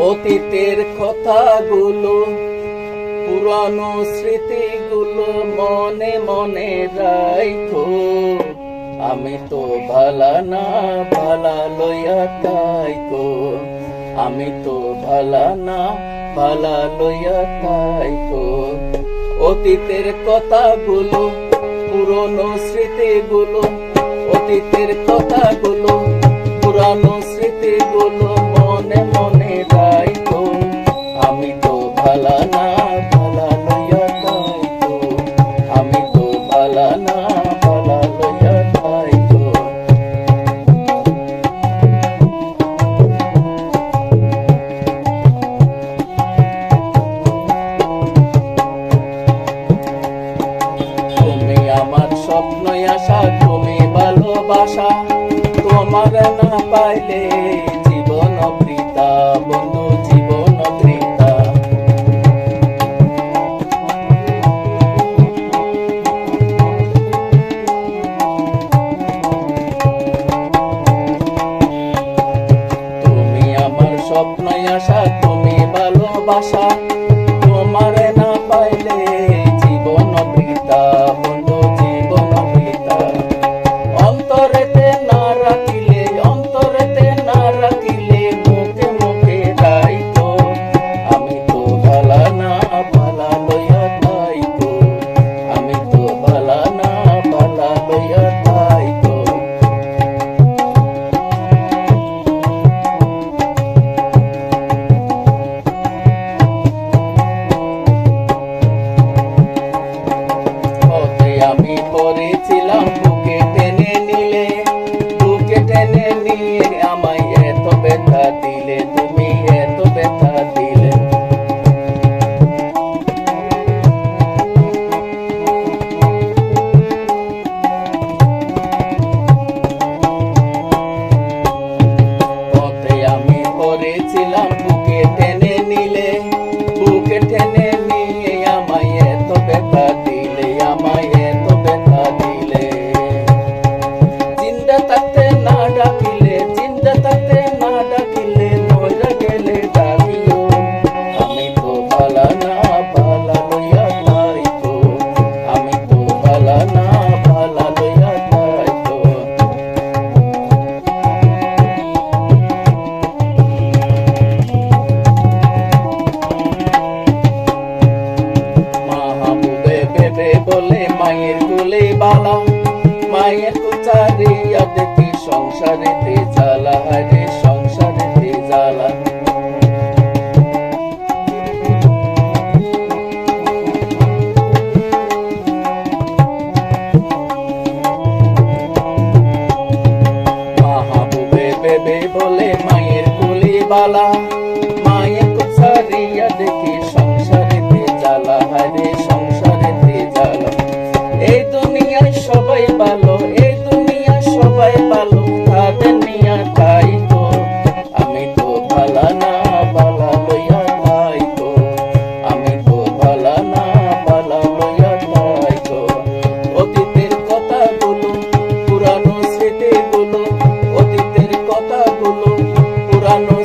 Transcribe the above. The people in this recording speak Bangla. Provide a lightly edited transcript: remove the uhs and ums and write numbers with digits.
অতীতের কথাগুলো, পুরানো স্মৃতিগুলো মনে মনে রাখো। আমি তো ভালা না ভালা লইয়া তাইকো, আমি তো ভালা না ভালা লইয়া তাইকো। অতীতের কথাগুলো, পুরানো স্মৃতিগুলো, অতীতের কথাগুলো, পুরানো স্মৃতিগুলো মনে মনে রাখো। আমি তো ভালা না ভালা লইয়া তাইকো, আমি তো ভালা না ভালা লইয়া তাইকো। তুমি আমার স্বপ্নই আশা, তুমি ভালোবাসা, তোমার না পাইলে জীবন বৃথা, বন্ধু জীবন বৃথা। তুমি আমার স্বপ্নই আশা, তুমি ভালোবাসা, তোমার না পাইলে জীবন বৃথা, বন্ধু জীবন বৃথা। অন্তরেতে না রাখিলে, অন্তরেতে না রাখিলে মুখে মুখে রাইতো। আমি তো ভালা না ভালা লইয়া তাইকো, আমি তো ভালা না ভালা লইয়া তাইকো। আমি পড়েছিলাম বুকে টেনে নিলে, বুকে টেনে নিয়ে আমায় এত ব্যথা দিলে, তুমি এত ব্যথা দিলে। পথে আমি পড়েছিলাম বুকে টেনে নিলে, বুকে টেনে নিয়ে আমায় এত ব্যথা দিলে, আমায় এত ব্যথা দিলে। জিন্দা থাকতে না ডাকিলে, জিন্দা থাকতে না ডাকিলে মইরা গেলে ডাকিও। আমি তো ভালা না ভালা লইয়া তাইকো, আমি তো ভালা না ভালা লইয়া তাইকো। মাহবুবে বেবে বলে মায়ের কোলে বালা, মায়ের কুচারিয়া দেখি সংসারেতে জ্বালা, হারে সংসারেতে জ্বালা। মাহবুবে বেবে বলে মায়ের কোলে বালা, মায়ের কুচারিয়া দেখি সংসারেতে জ্বালা, হারে সংসারেতে জ্বালা। এই দুনিয়ায় সবাই ভালো, এই দুনিয়ায় সবাই ভালো, তাদের নিয়া তাইকো। আমি তো ভালা না ভালা লইয়া তাইকো, আমি তো ভালা না ভালা লইয়া তাইকো। অতীতের কথাগুলো, পুরানো স্মৃতিগুলো, অতীতের কথাগুলো, পুরানো